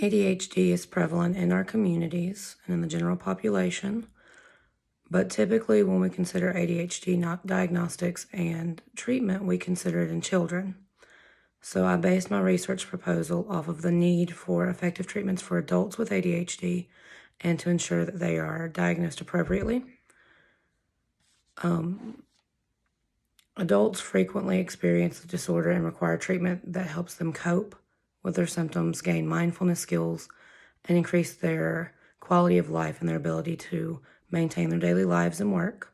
ADHD is prevalent in our communities and in the general population, but typically when we consider ADHD not diagnostics and treatment, we consider it in children. So I based my research proposal off of the need for effective treatments for adults with ADHD and to ensure that they are diagnosed appropriately. Adults frequently experience the disorder and require treatment that helps them cope with their symptoms, gain mindfulness skills, and increase their quality of life and their ability to maintain their daily lives and work.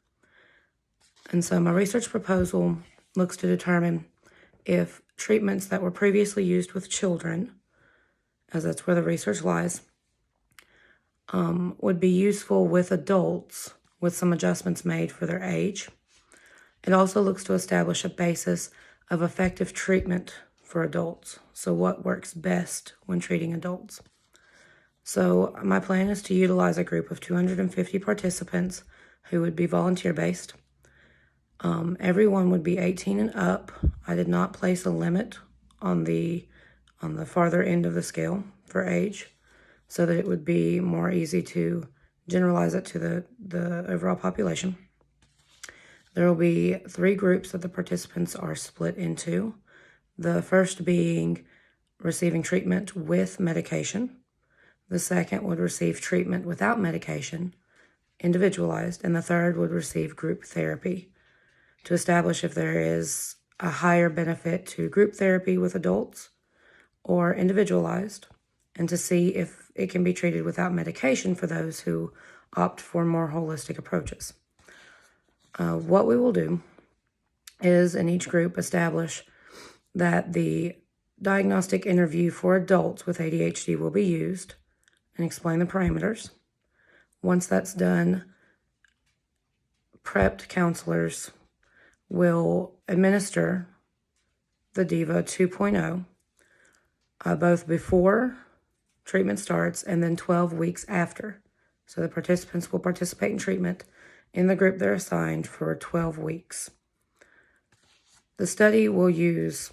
And so my research proposal looks to determine if treatments that were previously used with children, as that's where the research lies, would be useful with adults with some adjustments made for their age. It also looks to establish a basis of effective treatment for adults. So what works best when treating adults? So my plan is to utilize a group of 250 participants who would be volunteer-based. Everyone would be 18 and up. I did not place a limit on the farther end of the scale for age so that it would be more easy to generalize it to the overall population. There will be 3 groups that the participants are split into. The first being receiving treatment with medication. The second would receive treatment without medication, individualized, and the third would receive group therapy to establish if there is a higher benefit to group therapy with adults or individualized, and to see if it can be treated without medication for those who opt for more holistic approaches. What we will do is in each group establish that the diagnostic interview for adults with ADHD will be used and explain the parameters. Once that's done, prepped counselors will administer the DIVA 2.0 both before treatment starts and then 12 weeks after. So the participants will participate in treatment in the group they're assigned for 12 weeks. The study will use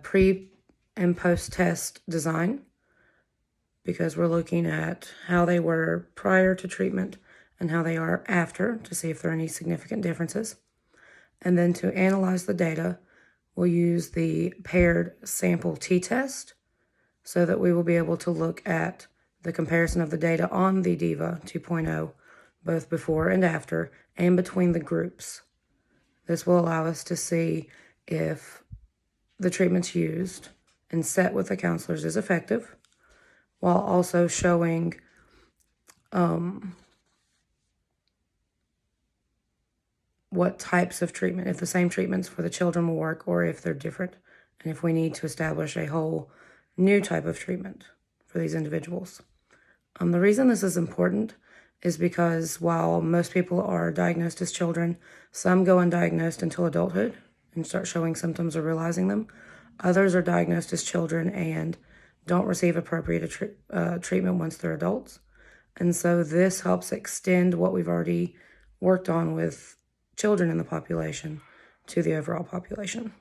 pre- and post-test design because we're looking at how they were prior to treatment and how they are after to see if there are any significant differences. And then to analyze the data, we'll use the paired sample t-test so that we will be able to look at the comparison of the data on the DIVA 2.0, both before and after, and between the groups. This will allow us to see if the treatments used and set with the counselors is effective, while also showing what types of treatment, if the same treatments for the children will work or if they're different, and if we need to establish a whole new type of treatment for these individuals. The reason this is important is because while most people are diagnosed as children, some go undiagnosed until adulthood and start showing symptoms or realizing them. Others are diagnosed as children and don't receive appropriate treatment once they're adults. And so this helps extend what we've already worked on with children in the population to the overall population.